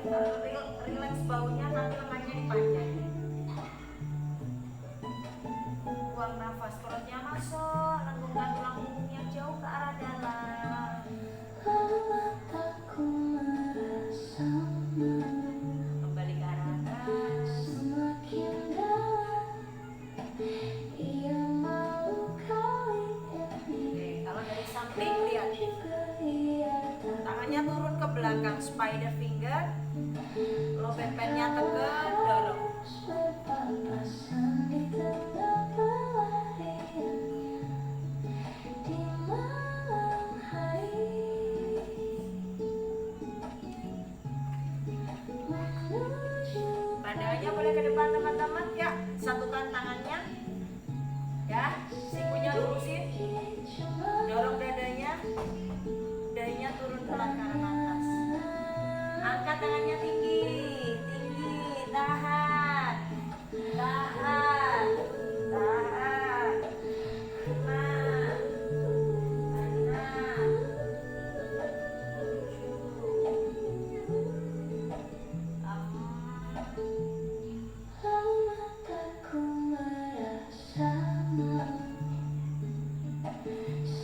Relax baunya, nanti lengannya dipanjang. Buang nafas, perutnya masuk, lengkungkan tulang punggungnya jauh ke arah dalam. Kembali ke arah atas. Oke, kalau dari samping lihat. Tangannya turun ke belakang, spider finger. Low back nya tegak, dorong. Pandangannya boleh ke depan teman-teman ya. Satukan tangannya. Ya, sikunya lurusin. Dorong dadanya. Dadanya turun pelan ke arah atas. Angkat tangannya tinggi, tinggi, tahan, tahan, tahan. 5,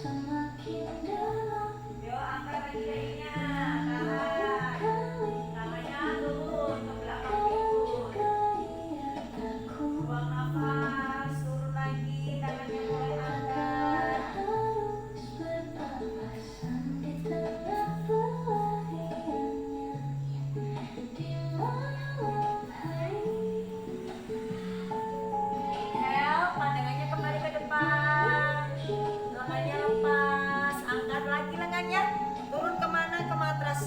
6, 7. Yuk angkat lagi dahinya, tahan. Tangannya turun ke belakang pikul. Buang nafas, turun lagi, tangannya mulai angkat. Inhale, pandangannya kembali ke depan. Lengannya lepas, angkat lagi lengannya. Turun kemana? Ke matras.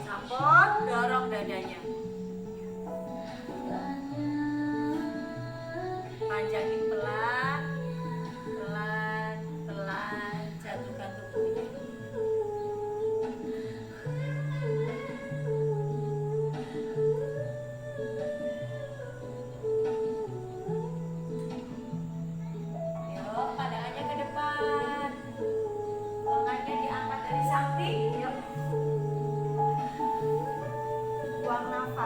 Support, dorong dadanya. Panjangin pelan, pelan, pelan, jatuhkan tubuhnya. Yuk, pandangannya ke depan. Lengannya diangkat dari samping. Yuk. Buang nafas.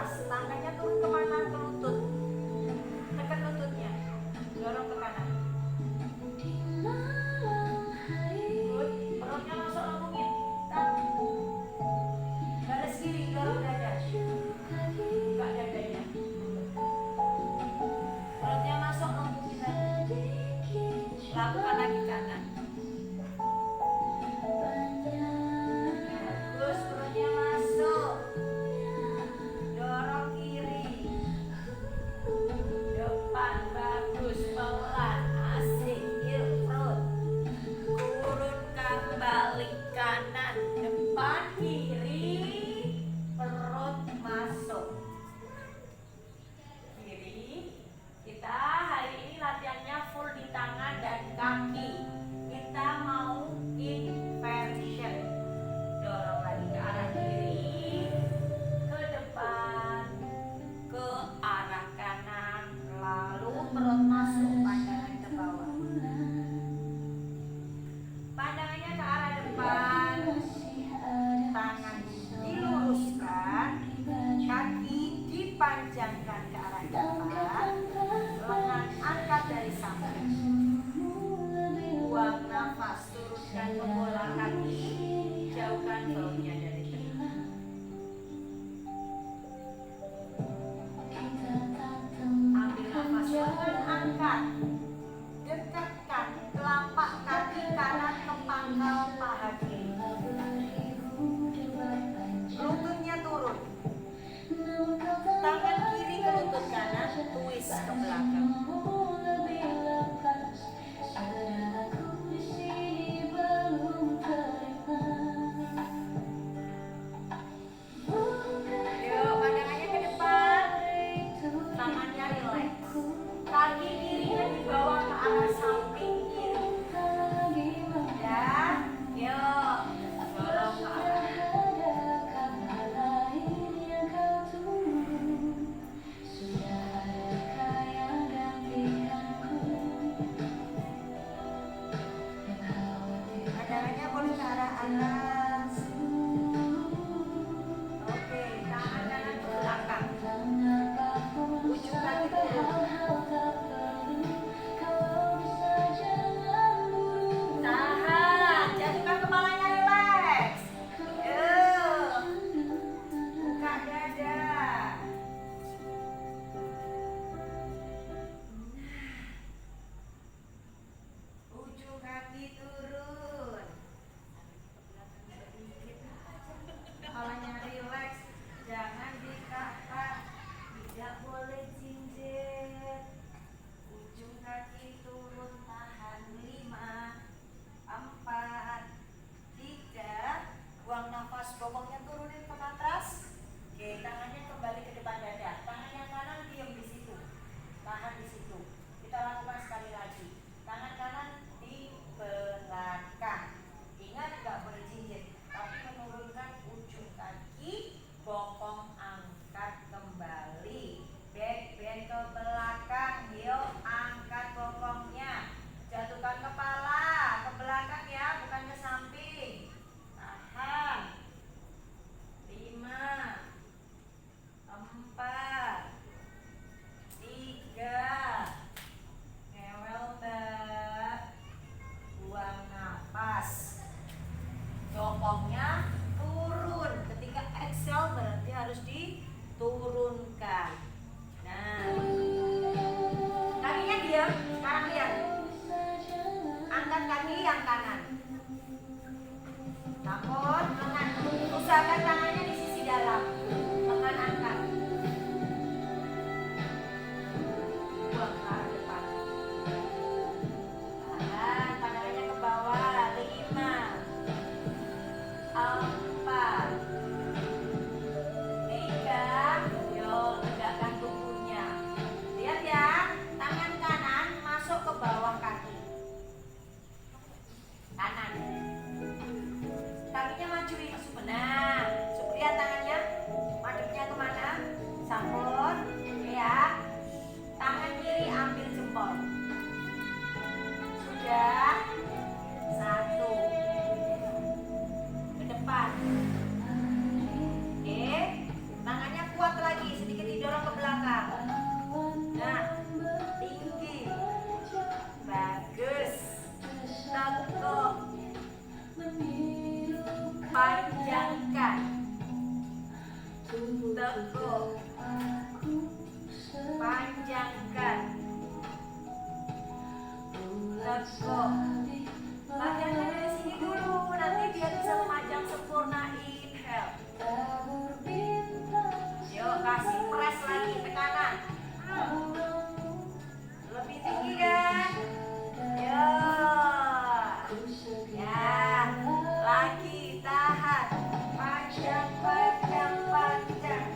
Teguk. Panjangkan. Teguk. Panjangkan dari sini dulu, nanti biar bisa memanjang sempurna. Inhale. Yuk, kasih press lagi, tekanan. Lebih tinggi kan? Yuk. Ya, lagi tahan. Panjang, panjang, panjang.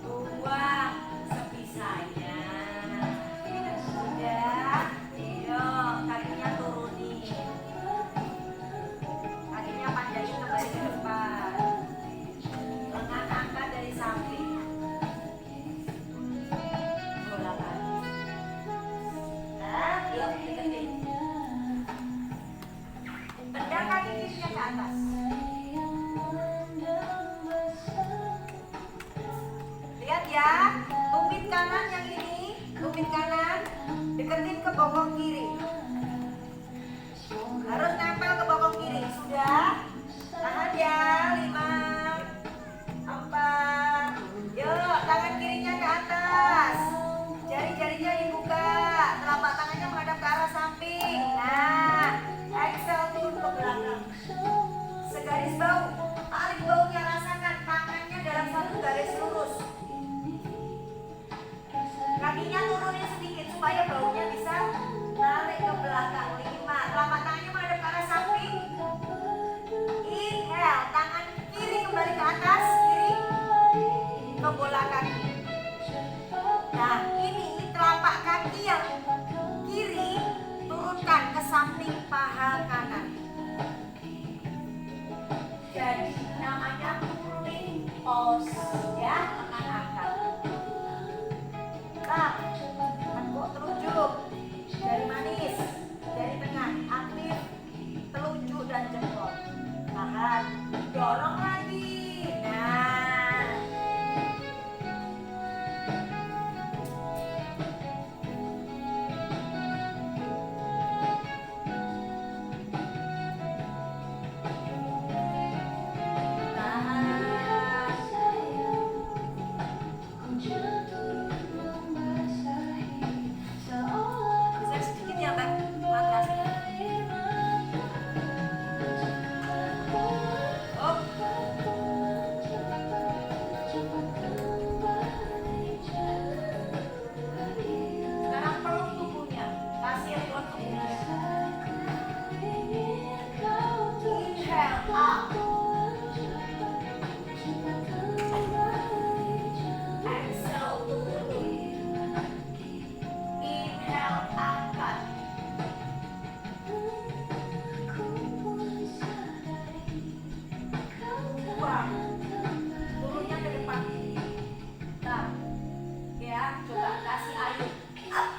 Buang sebisanya. Sudah. Yuk, kakinya turunin. Kakinya panjangin kembali ke depan. Lengan angkat dari samping. Bola kaki. Nah, yuk deketin. Tendang kaki kirinya ke atas. Lihat ya, tumit kanan yang ini, tumit kanan, deketin ke bokong kiri. Harus nempel ke bokong kiri. Sudah? Tahan ya, 5, 4. Yuk, tangan kirinya ke atas. Jari-jarinya dibuka, telapak tangannya menghadap ke arah samping. Nah, exhale turun ke belakang. Segaris bahu, tarik bahunya, rasakan tangannya dalam satu garis lurus. Kakinya turunin sedikit supaya bahunya bisa narik ke belakang. 5, telapak tangannya menghadap ke arah samping. Inhale, tangan kiri kembali ke atas, kiri ke bola kaki. Nah, ini telapak kaki yang kiri turunkan ke samping paha kanan. Jadi namanya pulling pose ya, lengan angkat. Nah, tekuk telunjuk, jari manis, jari tengah aktif, telunjuk dan jempol. Tahan, dorong lagi. Nah, bisa sedikit ya, Bang. Matras. Oh. Sekarang peluk tubuhnya, kasih ruang tubuhnya. Inhale up. Exhale turun. Inhale angkat. Buang. Turunnya ke depan. Nah, ya, coba kasih air. Up.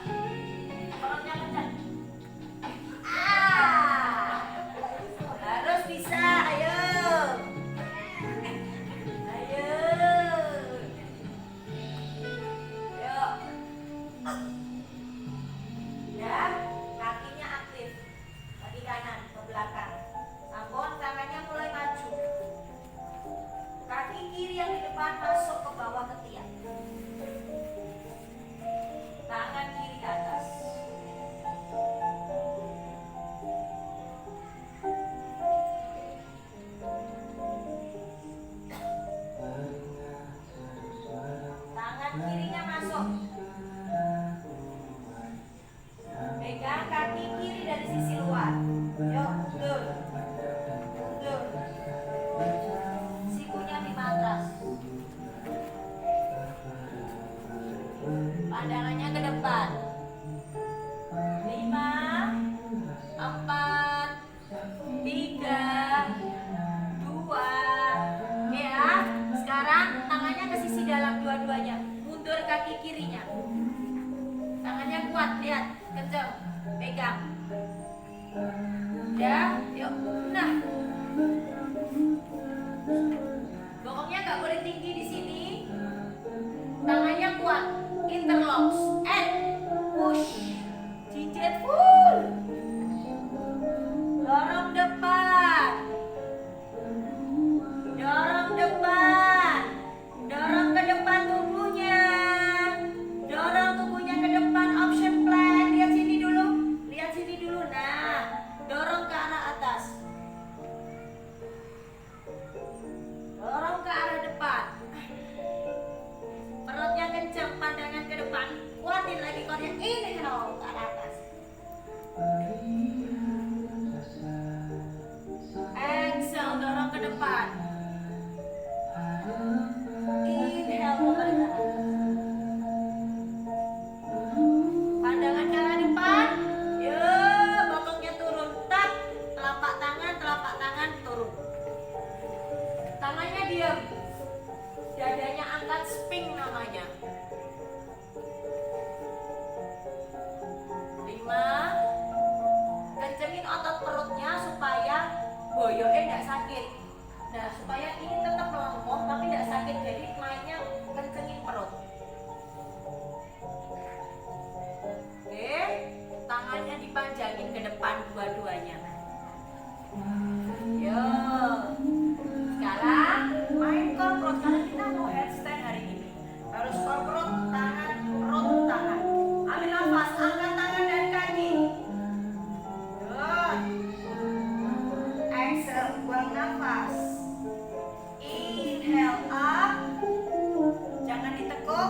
Perutnya kencang. Harus bisa, ayo. Ayo. Yuk. Ya, kakinya aktif. Kaki kanan ke belakang. Sampun tangannya mulai maju. Kaki kiri yang di depan masuk ke bawah ketiak. Tangan kiri ke atas. Tangan kirinya masuk. Pegang kaki kiri dari sisi luar. Yuk, mundur. Mundur. Sikunya di matras. Pandangannya ke depan. 5, 4, 3, 2. Oke ya. Sekarang tangannya ke sisi dalam dua-duanya. Mundur kaki kirinya. Tangannya kuat, lihat, kencang. Pegang. Ya, yuk. Nah. Bokongnya nggak boleh tinggi di sini. Tangannya kuat. Interlocks and push. Cincin full. Dorong depan. Tangannya diam. Dadanya angkat, sping namanya. 5. Kencengin otot perutnya supaya boyoknya tidak sakit. Nah, supaya ini tetap melengkung tapi tidak sakit. Jadi mainnya kencengin perut. Oke, tangannya dipanjangin ke depan dua-duanya. Yo. Sekarang main core perut karena kita mau headstand hari ini. Harus core perut, tangan, perut, tangan. Ambil nafas, angkat tangan dan kaki. Good. Exhale, buang nafas. Inhale up. Jangan ditekuk.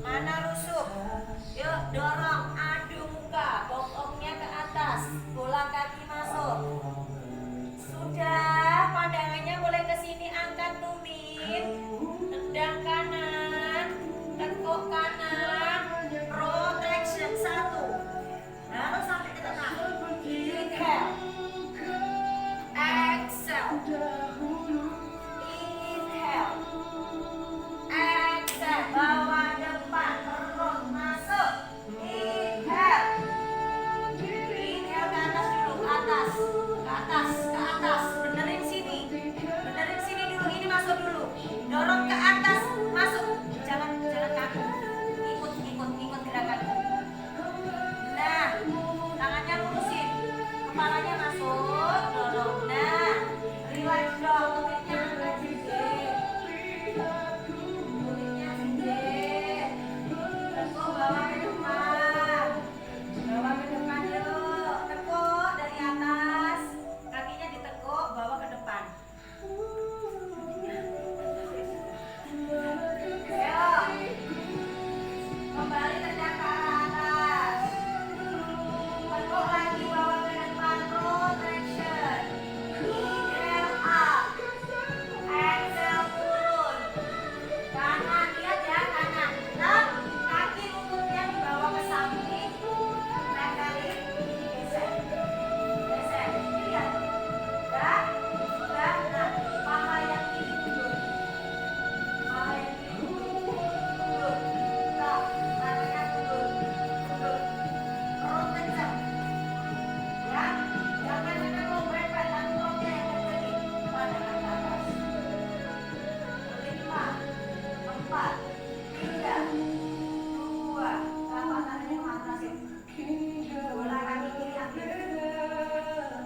Mana rusuk? Yuk dorong.